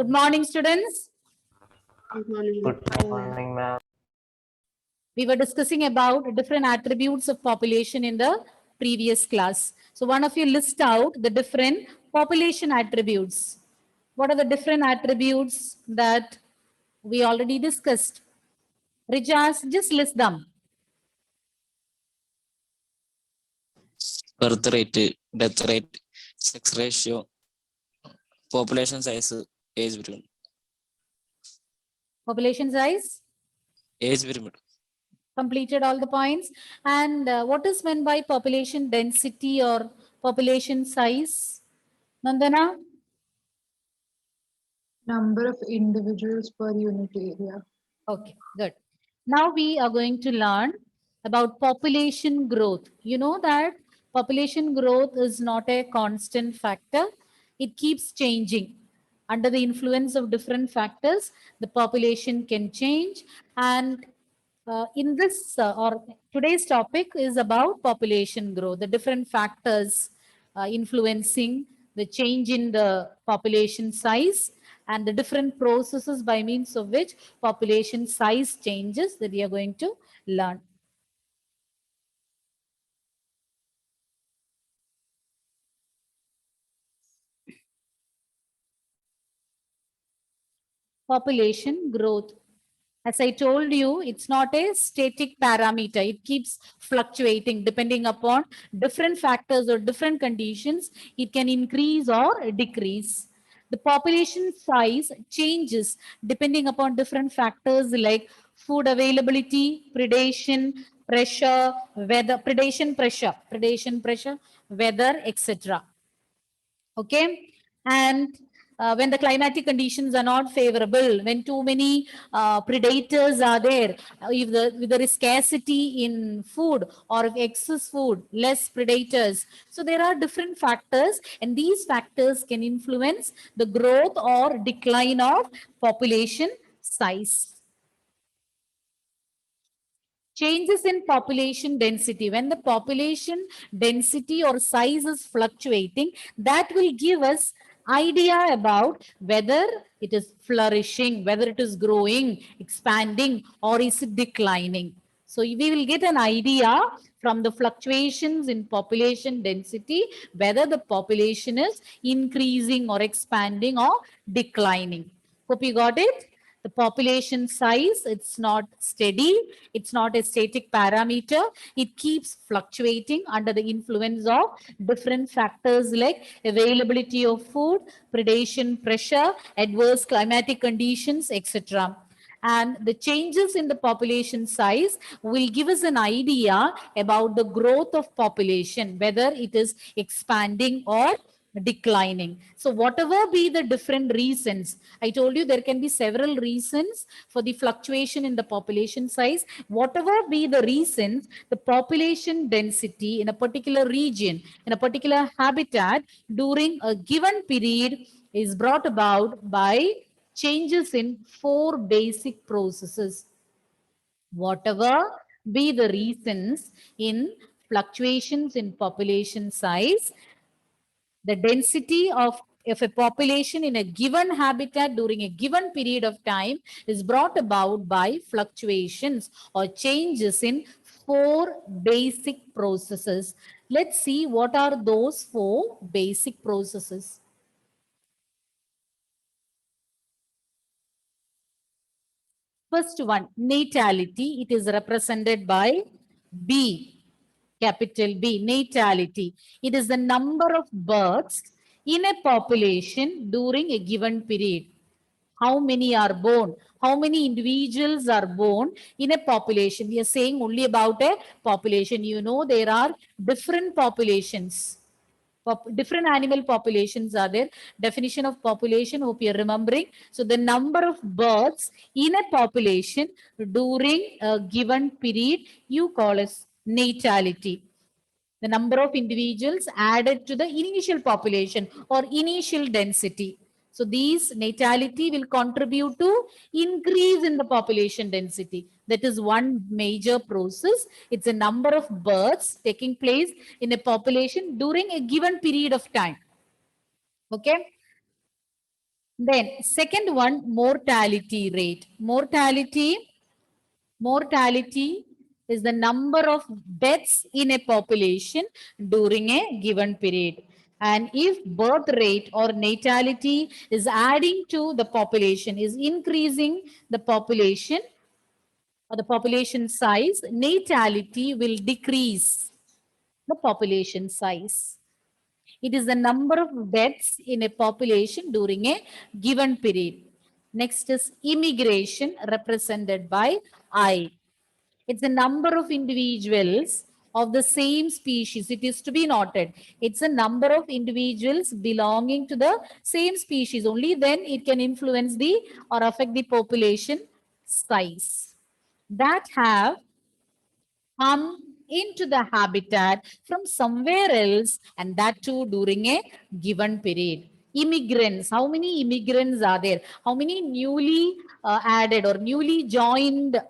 Good morning, students. Good morning. Good morning, ma'am. We were discussing about different attributes of population in the previous class. So one of you list out the different population attributes. What are the different attributes that we already discussed? Rijas, just list them. Birth rate, death rate, sex ratio, population size, age pyramid. Population size, Age pyramid. completed all the points. And what is meant by population density or population size? Nandana? Number of individuals per unit area. Okay, good. Now we are going to learn about population growth. You know that population growth is not a constant factor. It keeps changing. Under the influence of different factors, the population can change. And in this or today's topic is about population growth, the different factors influencing the change in the population size and the different processes by means of which population size changes that we are going to learn. Population growth. As I told you, it's not a static parameter. It keeps fluctuating depending upon different factors or different conditions. It can increase or decrease. The population size changes depending upon different factors like food availability, predation, pressure, weather, predation pressure, weather, etc. Okay. And when the climatic conditions are not favorable, when too many predators are there, if there is scarcity in food or if excess food, less predators. So there are different factors and these factors can influence the growth or decline of population size. Changes in population density. When the population density or size is fluctuating, that will give us idea about whether it is flourishing, whether it is growing, expanding, or is it declining. So we will get an idea from the fluctuations in population density, whether the population is increasing or expanding or declining. Hope you got it. The population size, it's not steady. It's not a static parameter. It keeps fluctuating under the influence of different factors like availability of food, predation pressure, adverse climatic conditions, etc. And the changes in the population size will give us an idea about the growth of population, whether it is expanding or declining. So whatever be the different reasons, I told you there can be several reasons for the fluctuation in the population size. Whatever be the reasons, the population density in a particular region, in a particular habitat during a given period is brought about by changes in 4 basic processes. Whatever be the reasons in fluctuations in population size, the density of a population in a given habitat during a given period of time is brought about by fluctuations or changes in 4 basic processes. Let's see what are those 4 basic processes. First one, natality. It is represented by B, capital B, natality. It is the number of births in a population during a given period. How many are born? How many individuals are born in a population? We are saying only about a population. You know, there are different populations. Different animal populations are there. Definition of population, hope you're remembering. So the number of births in a population during a given period, you call as natality. The number of individuals added to the initial population or initial density. So these natality will contribute to increase in the population density. That is one major process. It's a number of births taking place in a population during a given period of time. Okay. Then second one, mortality rate. Mortality is the number of deaths in a population during a given period. And if birth rate or natality is adding to the population, is increasing the population or the population size, natality will decrease the population size. It is the number of deaths in a population during a given period. Next is immigration, represented by I. It's the number of individuals of the same species. It is to be noted. It's a number of individuals belonging to the same species. Only then it can influence the or affect the population size that have come into the habitat from somewhere else, and that too during a given period. Immigrants, how many immigrants are there? How many newly added or newly joined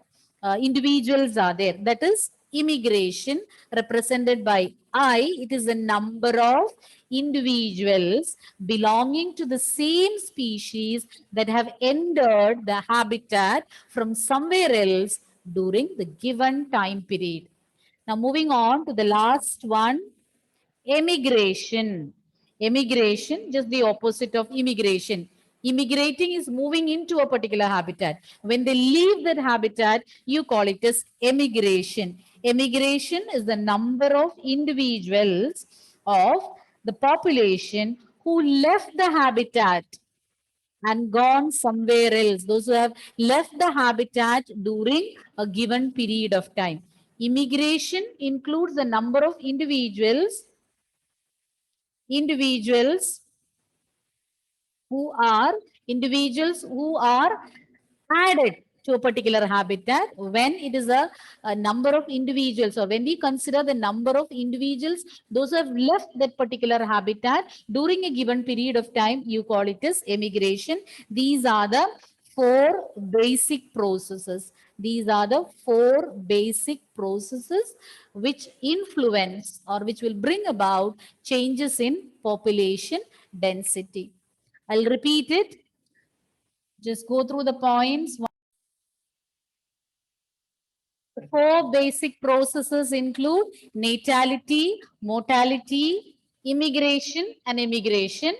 individuals are there? That is immigration, represented by I. It is the number of individuals belonging to the same species that have entered the habitat from somewhere else during the given time period. Now moving on to the last one, emigration. Emigration, just the opposite of immigration. Immigrating is moving into a particular habitat. When they leave that habitat, you call it as emigration. Emigration is the number of individuals of the population who left the habitat and gone somewhere else. Those who have left the habitat during a given period of time. Immigration includes the number of individuals who are added to a particular habitat. When it is a number of individuals, or when we consider the number of individuals, those who have left that particular habitat during a given period of time, you call it as emigration. These are the four basic processes. These are the four basic processes which influence or which will bring about changes in population density. I'll repeat it. Just go through the points. The four basic processes include natality, mortality, immigration, and emigration.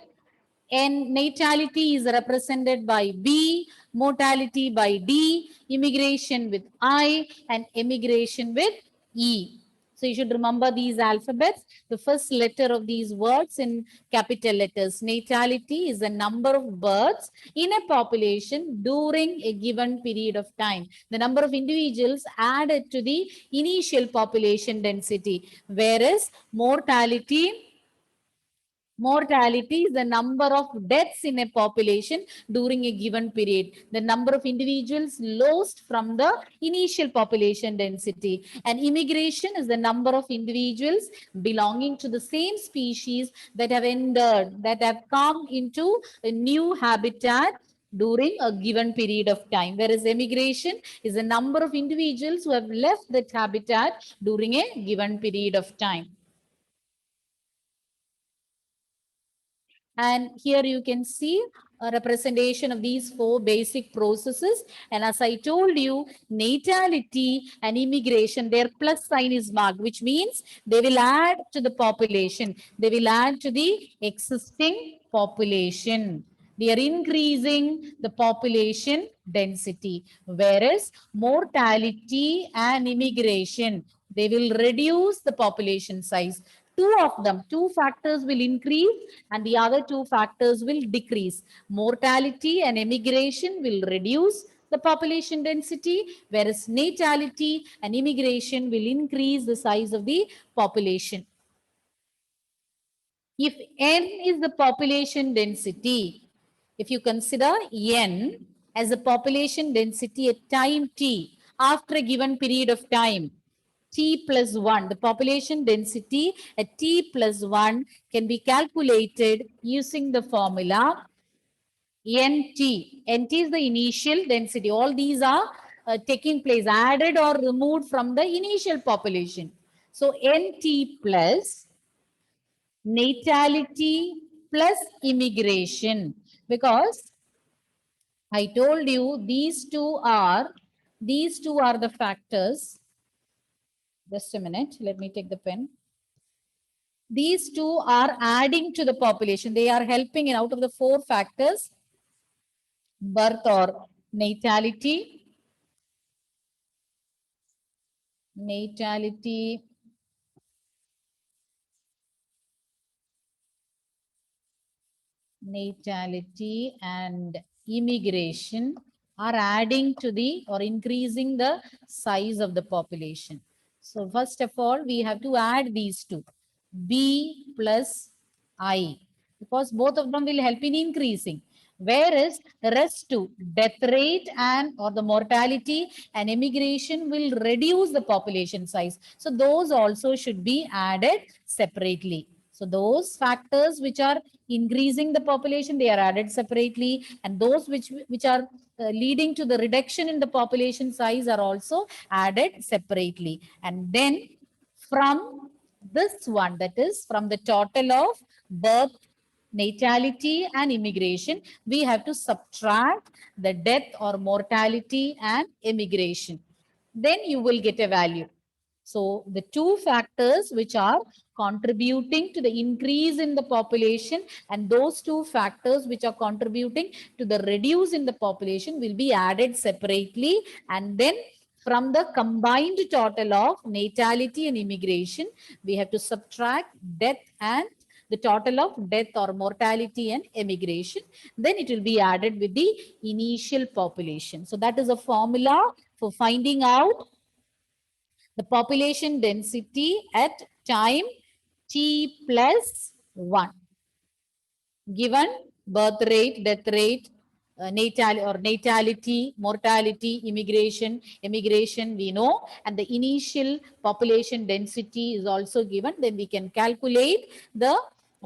And natality is represented by B, mortality by D, immigration with I, and emigration with E. So you should remember these alphabets. The first letter of these words in capital letters. Natality is the number of births in a population during a given period of time. The number of individuals added to the initial population density. Whereas mortality is the number of deaths in a population during a given period. The number of individuals lost from the initial population density. And immigration is the number of individuals belonging to the same species that have entered, that have come into a new habitat during a given period of time. Whereas emigration is the number of individuals who have left that habitat during a given period of time. And here you can see a representation of these four basic processes. And as I told you, natality and immigration, their plus sign is marked, which means they will add to the population. They will add to the existing population. They are increasing the population density. Whereas mortality and immigration, they will reduce the population size. Two factors will increase and the other two factors will decrease. Mortality and emigration will reduce the population density, whereas natality and immigration will increase the size of the population. If n is the population density, if you consider n as a population density at time t, after a given period of time, t plus 1, the population density at t plus 1 can be calculated using the formula nt. Nt is the initial density. All these are taking place, added or removed from the initial population. So nt plus natality plus immigration, because I told you these two are the factors. Just a minute. Let me take the pen. These two are adding to the population. They are helping in out of the four factors: birth or natality, natality, and immigration are adding to the or increasing the size of the population. So first of all, we have to add these two, B plus I, because both of them will help in increasing. Whereas the rest two, death rate and or the mortality and immigration will reduce the population size. So those also should be added separately. So those factors which are increasing the population, they are added separately, and those which are leading to the reduction in the population size are also added separately. And then from this one, that is from the total of birth, natality and immigration, we have to subtract the death or mortality and immigration. Then you will get a value. So the two factors which are contributing to the increase in the population and those two factors which are contributing to the reduce in the population will be added separately, and then from the combined total of natality and immigration, we have to subtract death and the total of death or mortality and immigration. Then it will be added with the initial population. So that is a formula for finding out the population density at time t plus 1. Given birth rate, death rate, natality, mortality, immigration we know, and the initial population density is also given. Then we can calculate the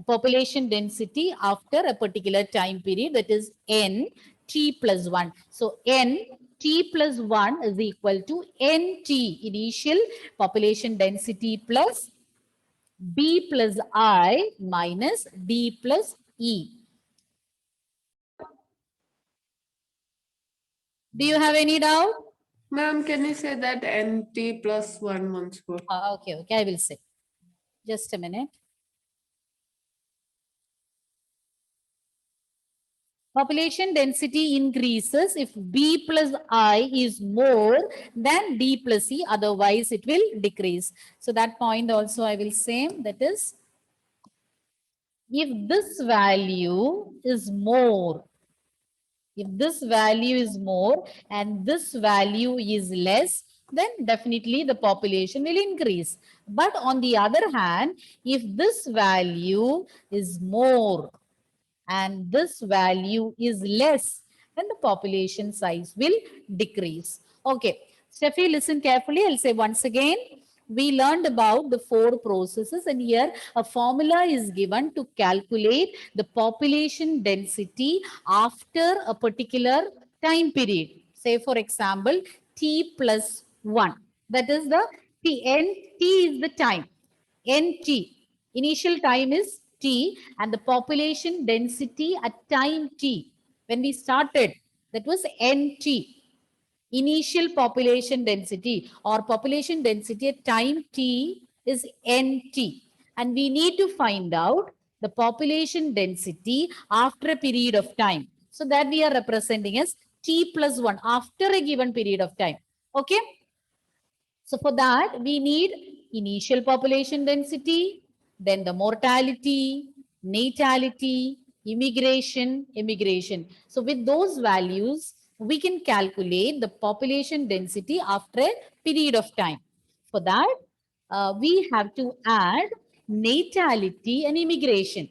population density after a particular time period, that is n t plus 1. So n t plus 1 is equal to nt, initial population density, plus B plus I minus D plus E. Do you have any doubt? Ma'am, can you say that NT plus 1 once more? Okay, I will say. Just a minute. Population density increases if B plus I is more than D plus E, otherwise it will decrease. So that point also I will say, that is, if this value is more, if this value is more and this value is less, then definitely the population will increase. But on the other hand, if this value is more and this value is less, then the population size will decrease. Okay, Steffi, listen carefully. I'll say once again. We learned about the four processes, and here a formula is given to calculate the population density after a particular time period. Say for example, t plus 1. That is the t is the time. NT, initial time is T, and the population density at time T, when we started, that was NT, initial population density or population density at time T is NT. And we need to find out the population density after a period of time. So that we are representing as T plus 1 after a given period of time. Okay. So for that, we need initial population density, then the mortality, natality, immigration. So with those values, we can calculate the population density after a period of time. For that, we have to add natality and immigration.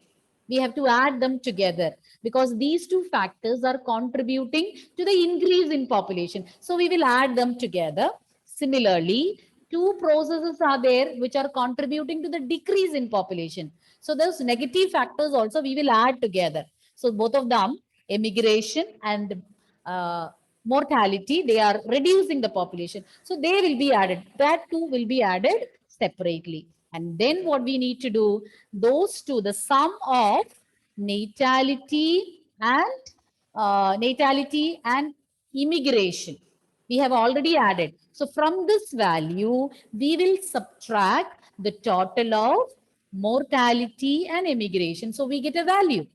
We have to add them together because these two factors are contributing to the increase in population. So we will add them together. Similarly, two processes are there which are contributing to the decrease in population. So those negative factors also we will add together. So both of them, immigration and mortality, they are reducing the population. So they will be added. That too will be added separately. And then what we need to do, those two, the sum of natality and natality and immigration. We have already added. So from this value, we will subtract the total of mortality and immigration. So we get a value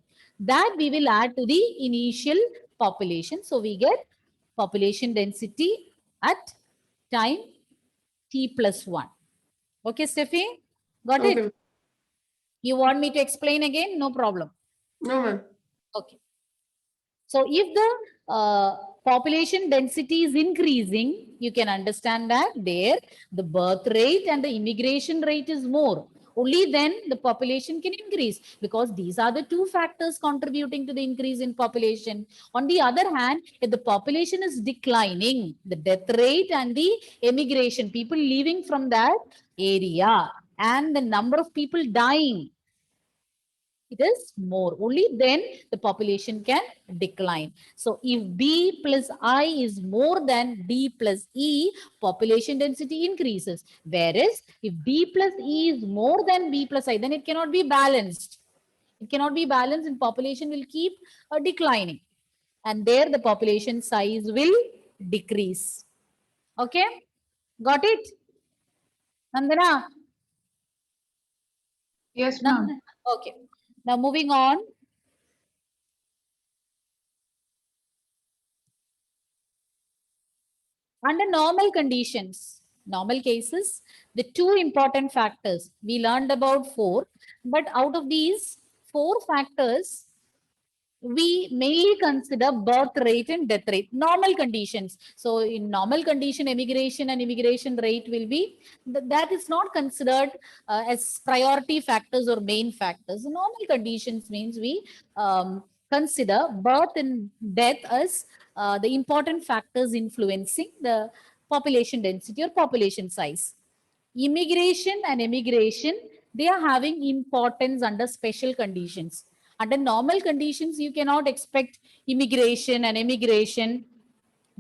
that we will add to the initial population. So we get population density at time t plus 1. Okay, Steffi? Got Okay. it? You want me to explain again? No problem. No, ma'am. Okay. So if the population density is increasing, you can understand that there the birth rate and the immigration rate is more. Only then the population can increase, because these are the two factors contributing to the increase in population. On the other hand, if the population is declining, the death rate and the immigration, people leaving from that area and the number of people dying, it is more. Only then the population can decline. So if B plus I is more than D plus E, population density increases. Whereas if D plus E is more than B plus I, then it cannot be balanced. It cannot be balanced and population will keep declining. And there the population size will decrease. Okay? Got it? Nandana? Yes, ma'am. Okay. Now moving on. Under normal conditions, normal cases, the two important factors, we learned about 4, but out of these 4 factors, we mainly consider birth rate and death rate, normal conditions. So in normal condition, emigration and immigration rate will be, that is not considered as priority factors or main factors. Normal conditions means we consider birth and death as the important factors influencing the population density or population size. Immigration and emigration, they are having importance under special conditions. Under normal conditions, you cannot expect immigration and emigration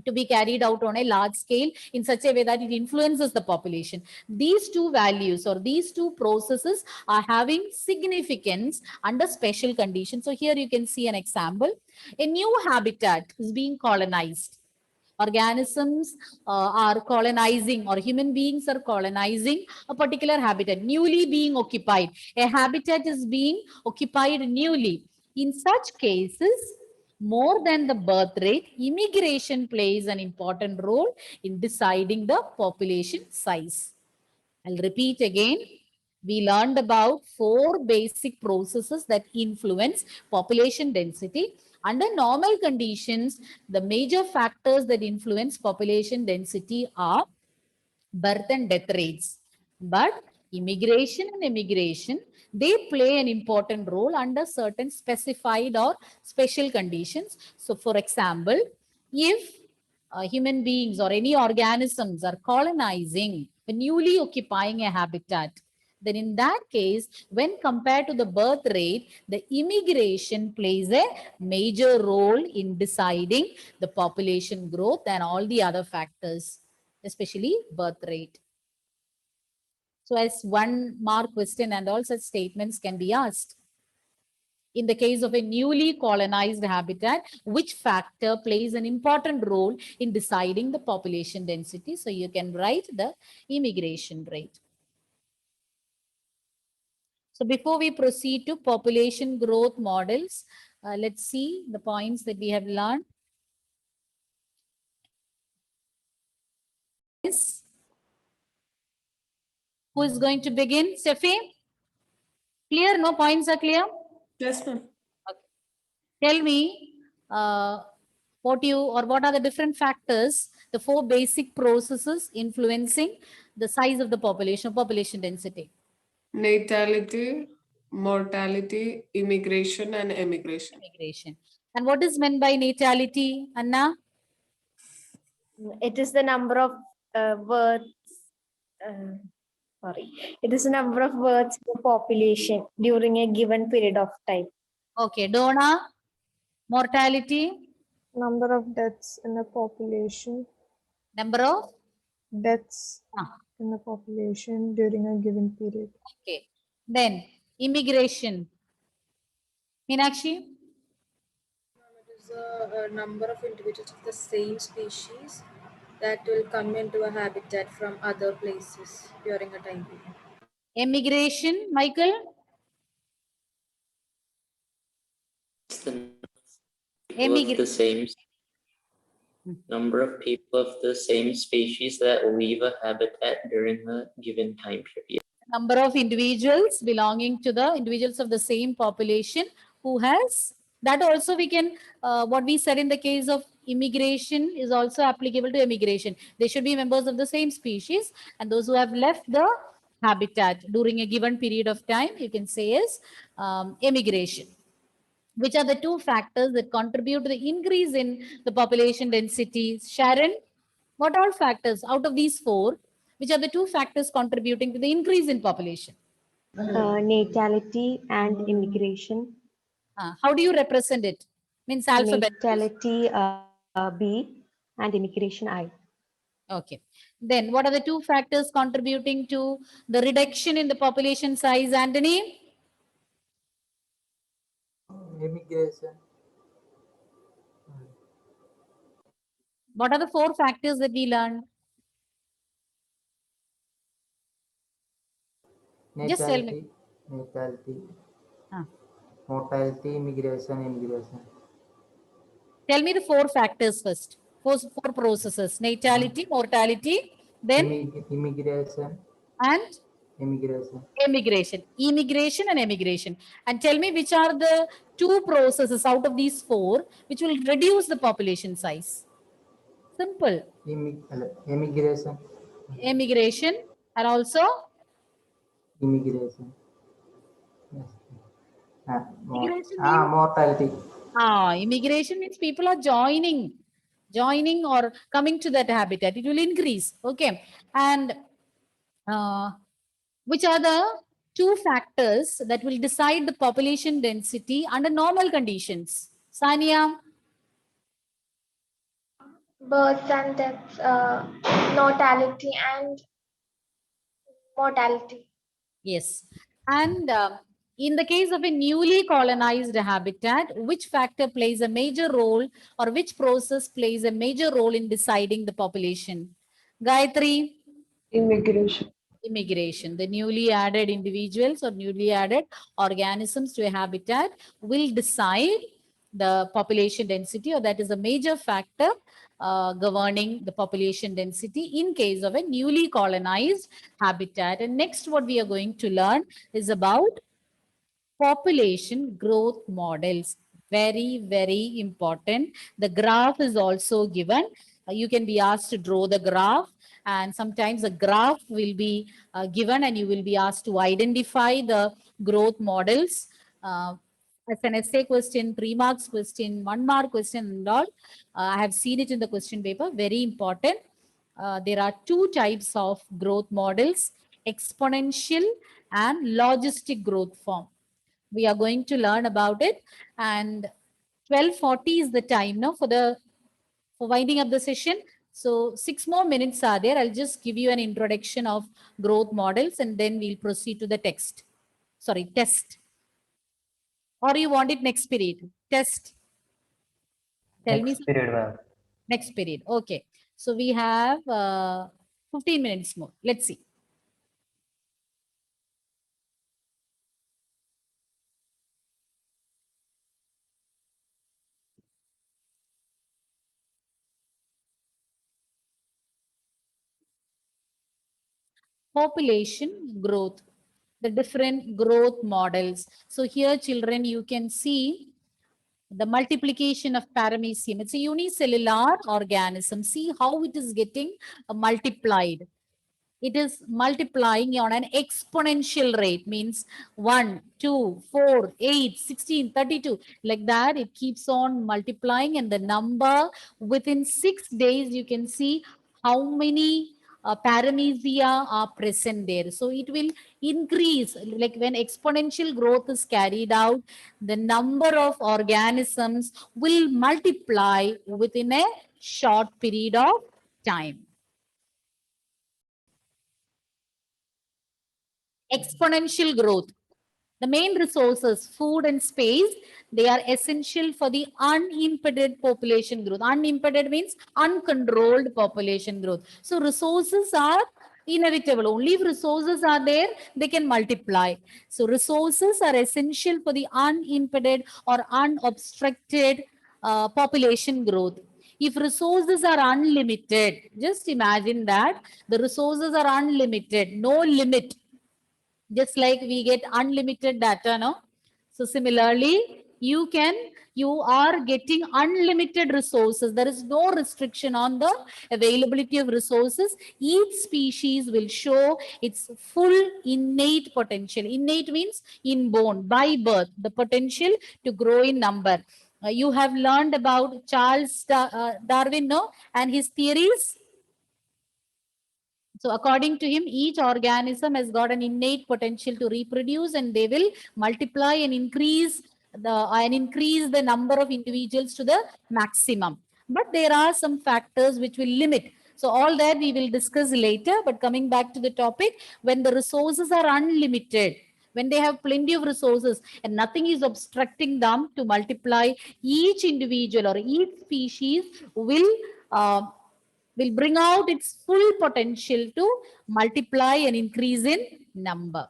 to be carried out on a large scale in such a way that it influences the population. These two values or these two processes are having significance under special conditions. So here you can see an example. A new habitat is being colonized. Organisms are colonizing, or human beings are colonizing a particular habitat, newly being occupied. A habitat is being occupied newly. In such cases, more than the birth rate, immigration plays an important role in deciding the population size. I'll repeat again. We learned about 4 basic processes that influence population density. Under normal conditions, the major factors that influence population density are birth and death rates. But immigration and emigration, they play an important role under certain specified or special conditions. So for example, if human beings or any organisms are colonizing, newly occupying a habitat, then in that case, when compared to the birth rate, the immigration plays a major role in deciding the population growth and all the other factors, especially birth rate. So as 1-mark question and all such statements can be asked. In the case of a newly colonized habitat, which factor plays an important role in deciding the population density? So you can write the immigration rate. So before we proceed to population growth models, let's see the points that we have learned. Yes. Who is going to begin? Steffi? Clear? No points are clear? Yes, ma'am. Tell me what are the different factors, the 4 basic processes influencing the size of the population density. Natality, mortality, immigration, and emigration. Immigration. And what is meant by natality, Anna? It is the number of births. It is the number of births per population during a given period of time. Okay, Donna, mortality, Number of deaths in a population. number of? Deaths Ah. in a population during a given period. Okay, then immigration. Meenakshi? a number of individuals of the same species that will come into a habitat from other places during a time period. Emigration, Michael? People of the Emigration. same number of people of the same species that leave a habitat during a given time period. Number of individuals belonging to the individuals of the same population who has, that also we can, what we said in the case of immigration is also applicable to emigration. They should be members of the same species, and those who have left the habitat during a given period of time, you can say is emigration. Which are the two factors that contribute to the increase in the population density? Sharon, what are factors out of these four? Which are the two factors contributing to the increase in population? Natality and immigration. How do you represent it? Means alphabet. Natality B and immigration I. Okay. Then what are the two factors contributing to the reduction in the population size, Anthony? Immigration. What are the four factors that we learned? Just tell me. Natality, Ah. mortality, immigration. Tell me the four factors first. Four processes: natality, mortality, then Immigration, and immigration. immigration and emigration. And tell me which are the two processes out of these four which will reduce the population size. Simple. Immigration, Emigration and also immigration. Yes. Immigration means- Mortality. Immigration means people are joining or coming to that habitat. It will increase. Okay. And which are the two factors that will decide the population density under normal conditions? Sania? Births and deaths, mortality and mortality. Yes. And in the case of a newly colonized habitat, which factor plays a major role or which process plays a major role in deciding the population? Gayatri? Immigration. Immigration. The newly added individuals or newly added organisms to a habitat will decide the population density, or that is a major factor governing the population density in case of a newly colonized habitat. And next, what we are going to learn is about population growth models. Very, very important. The graph is also given. You can be asked to draw the graph, and sometimes the graph will be given and you will be asked to identify the growth models. As an essay question, 3 marks question, 1 mark question and all. I have seen it in the question paper, very important. There are two types of growth models, exponential and logistic growth form. We are going to learn about it, and 12:40 is the time now for winding up the session. So 6 more minutes are there. I'll just give you an introduction of growth models and then we'll proceed to the test. Or you want it next period? Test. Tell me. Next period, ma'am. Next period. Okay. So we have 15 minutes more. Let's see. Population growth, the different growth models. So here, children, you can see the multiplication of paramecium. It's a unicellular organism. See how it is getting multiplied. It is multiplying on an exponential rate, means 1, 2, 4, 8, 16, 32. Like that, it keeps on multiplying, and the number within 6 days, you can see how many paramecia are present there. So it will increase, like when exponential growth is carried out, the number of organisms will multiply within a short period of time. Exponential growth. The main resources, food and space, They are essential for the unimpeded population growth. Unimpeded means uncontrolled population growth. So resources are inevitable. Only if resources are there, they can multiply. So resources are essential for the unimpeded or unobstructed population growth. If resources are unlimited, just imagine that the resources are unlimited, no limit. Just like we get unlimited data, no? So similarly, you are getting unlimited resources. There is no restriction on the availability of resources. Each species will show its full innate potential. Innate means inborn, by birth, the potential to grow in number. You have learned about Charles Darwin, no? And his theories. So according to him, each organism has got an innate potential to reproduce, and they will multiply and increase the number of individuals to the maximum. But there are some factors which will limit. So all that we will discuss later. But coming back to the topic, when the resources are unlimited, when they have plenty of resources and nothing is obstructing them to multiply, each individual or each species will bring out its full potential to multiply and increase in number.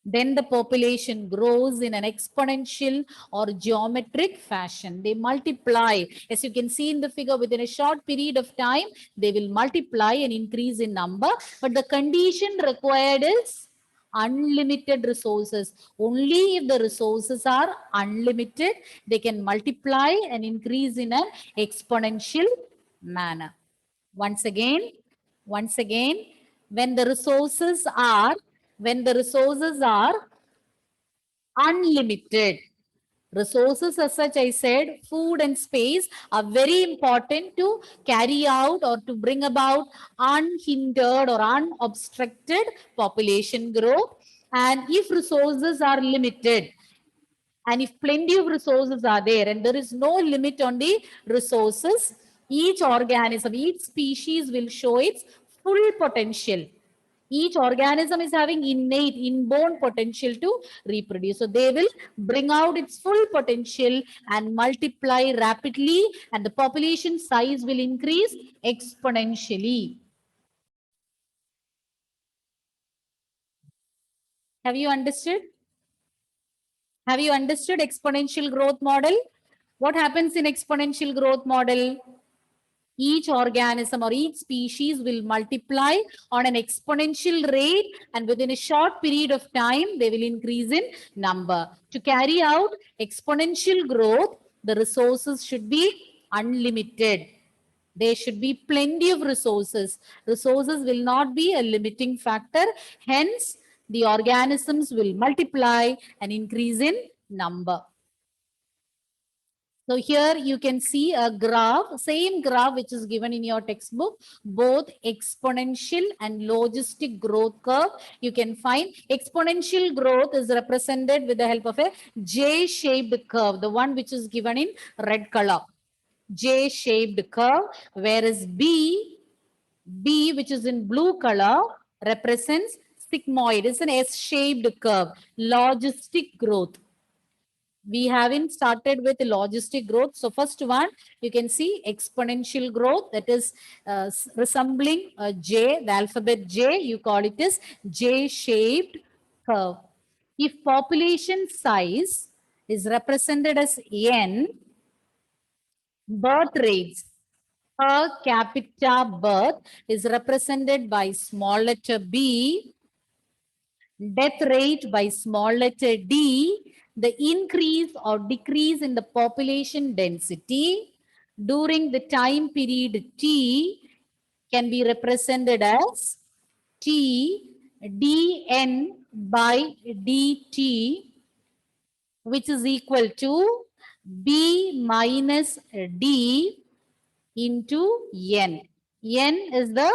Then the population grows in an exponential or geometric fashion. They multiply. As you can see in the figure, within a short period of time, they will multiply and increase in number. But the condition required is unlimited resources. Only if the resources are unlimited, they can multiply and increase in an exponential manner. Once again, when the resources are unlimited, resources as such, I said, food and space are very important to carry out or to bring about unhindered or unobstructed population growth. And if resources are limited, and if plenty of resources are there and there is no limit on the resources, each organism, each species will show its full potential. Each organism is having innate, inborn potential to reproduce. So they will bring out its full potential and multiply rapidly, and the population size will increase exponentially. Have you understood? Have you understood exponential growth model? What happens in exponential growth model? Each organism or each species will multiply on an exponential rate, and within a short period of time, they will increase in number. To carry out exponential growth, the resources should be unlimited. There should be plenty of resources. Resources will not be a limiting factor. Hence, the organisms will multiply and increase in number. So here you can see a graph, same graph which is given in your textbook, both exponential and logistic growth curve. You can find exponential growth is represented with the help of a J-shaped curve, the one which is given in red color. J-shaped curve, whereas B which is in blue color represents sigmoid. It's an S-shaped curve, logistic growth. We haven't started with logistic growth. So first one, you can see exponential growth, that is resembling a J, the alphabet J, you call it as J-shaped curve. If population size is represented as N, birth rates per capita birth is represented by small letter B, death rate by small letter D. The increase or decrease in the population density during the time period T can be represented as T dN by dt, which is equal to B minus D into N. N is the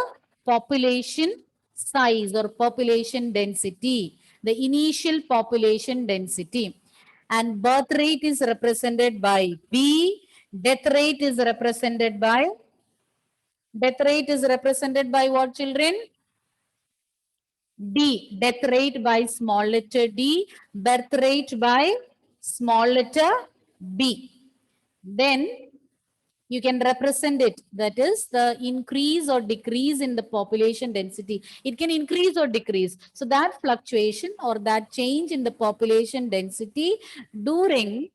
population size or population density, the initial population density. And birth rate is represented by B. Death rate is represented by what, children? D. Death rate by small letter d. Birth rate by small letter b. Then you can represent it. That is the increase or decrease in the population density. It can increase or decrease. So that fluctuation or that change in the population density during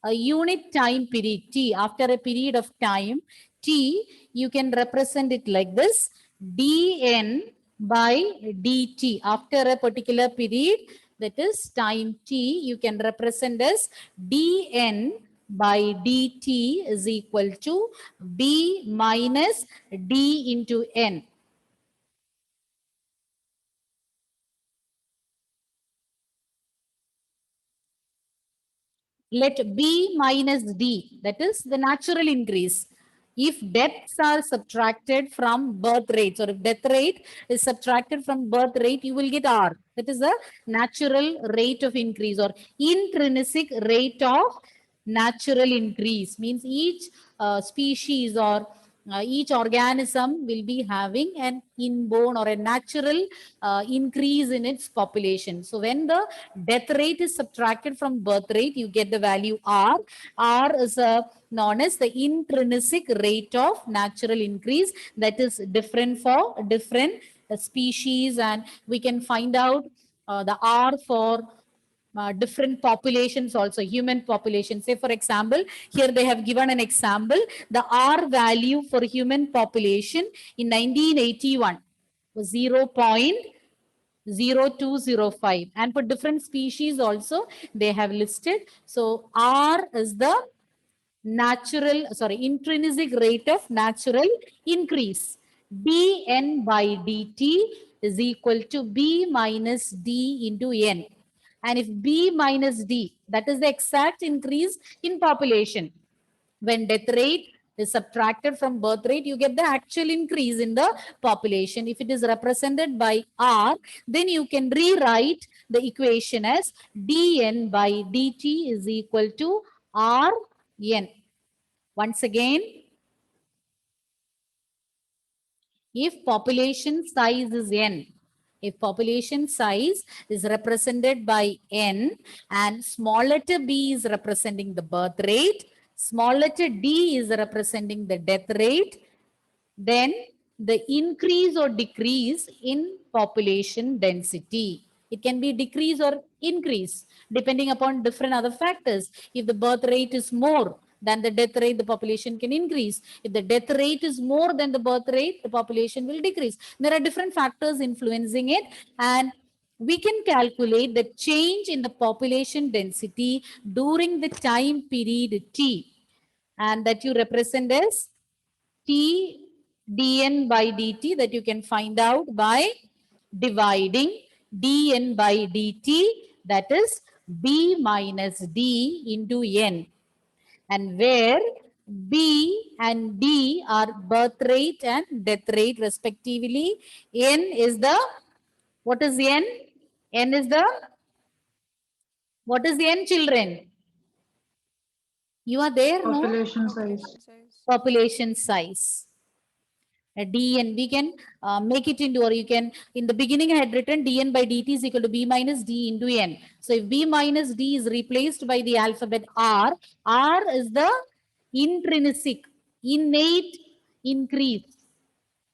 a unit time period t, after a period of time t, you can represent it like this: dn by dt. After a particular period, that is time t, you can represent as dn by dt is equal to b minus d into n. Let b minus d, that is the natural increase. If deaths are subtracted from birth rates, or if death rate is subtracted from birth rate, you will get R. That is the natural rate of increase or intrinsic rate of natural increase. Means each species or each organism will be having an inborn or a natural increase in its population. So when the death rate is subtracted from birth rate, you get the value R. R is known as the intrinsic rate of natural increase, that is different for different species, and we can find out the R for different populations also, human population. Say for example, here they have given an example. The R value for human population in 1981 was 0.0205, and for different species also they have listed. So R is the intrinsic rate of natural increase. dn by dt is equal to b minus d into n. And if b minus d, that is the exact increase in population. When death rate is subtracted from birth rate, you get the actual increase in the population. If it is represented by R, then you can rewrite the equation as dn by dt is equal to Rn. Once again, if population size is n, if population size is represented by n and small letter b is representing the birth rate, small letter d is representing the death rate, then the increase or decrease in population density. It can be decrease or increase depending upon different other factors. If the birth rate is more than the death rate, the population can increase. If the death rate is more than the birth rate, the population will decrease. There are different factors influencing it, and we can calculate the change in the population density during the time period t, and that you represent as t dn by dt, that you can find out by dividing dn by dt, that is b minus d into n. And where B and D are birth rate and death rate respectively. N is the, what is N? N is the, what is N, children? You are there, Population no? size. Population size. dn, we can make it into, or you can, in the beginning I had written dn by dt is equal to b minus d into n. So if b minus d is replaced by the alphabet R, R is the intrinsic, innate increase,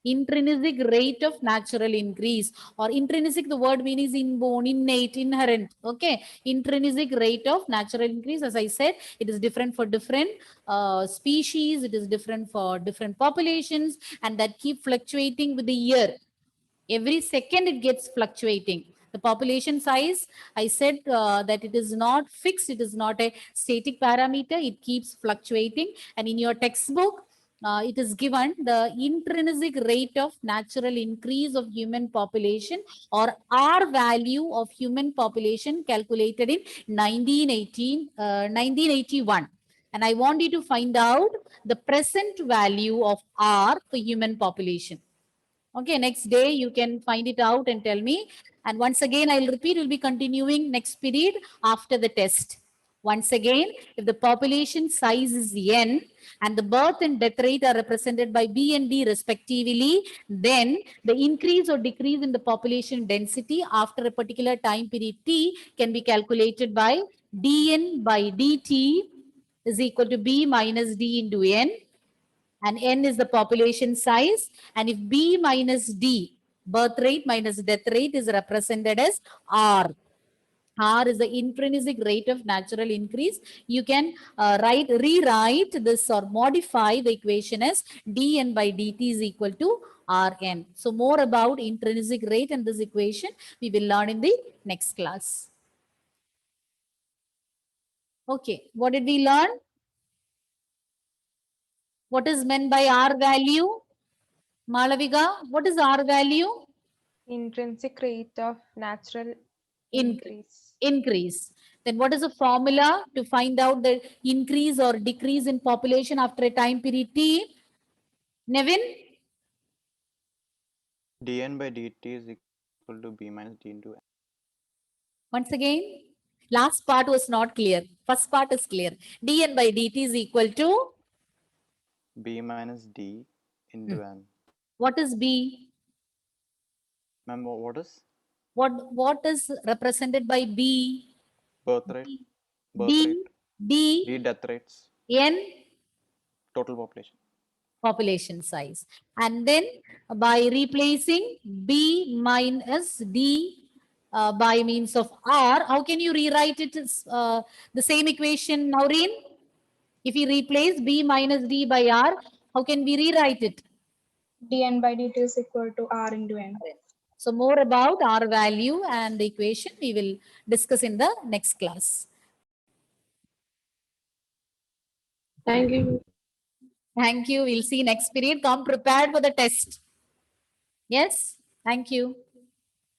intrinsic rate of natural increase, or intrinsic, the word means inborn, innate, inherent. Okay, intrinsic rate of natural increase. As I said, it is different for different species, it is different for different populations, and that keep fluctuating with the year. Every second it gets fluctuating. The population size, I said that it is not fixed, it is not a static parameter, it keeps fluctuating. And in your textbook, it is given the intrinsic rate of natural increase of human population, or R value of human population, calculated in 1981. And I want you to find out the present value of R for human population. Okay, next day you can find it out and tell me. And once again, I'll repeat, we'll be continuing next period after the test. Once again, if the population size is n and the birth and death rate are represented by B and D respectively, then the increase or decrease in the population density after a particular time period t can be calculated by dn by dt is equal to b minus d into n, and n is the population size, and if b minus d, birth rate minus death rate, is represented as r. R is the intrinsic rate of natural increase. You can rewrite this or modify the equation as dn by dt is equal to Rn. So more about intrinsic rate and this equation we will learn in the next class. Okay, what did we learn? What is meant by R value? Malavika, what is R value? Intrinsic rate of natural Increase. Increase. Then what is the formula to find out the increase or decrease in population after a time period T? Nevin? dn by dt is equal to b minus d into n. Once again, last part was not clear. First part is clear. dn by dt is equal to? b minus d into n. What is B? Ma'am, what is? What is represented by B? Birth rate. Birth D, rate. D, D death rates. N, Total population. population size. And then by replacing B minus D by means of R, how can you rewrite it as the same equation, Maureen? If we replace B minus D by R, how can we rewrite it? dn by dt is equal to r into n. So more about R value and the equation we will discuss in the next class. Thank you. Thank you. We'll see next period. Come prepared for the test. Yes. Thank you.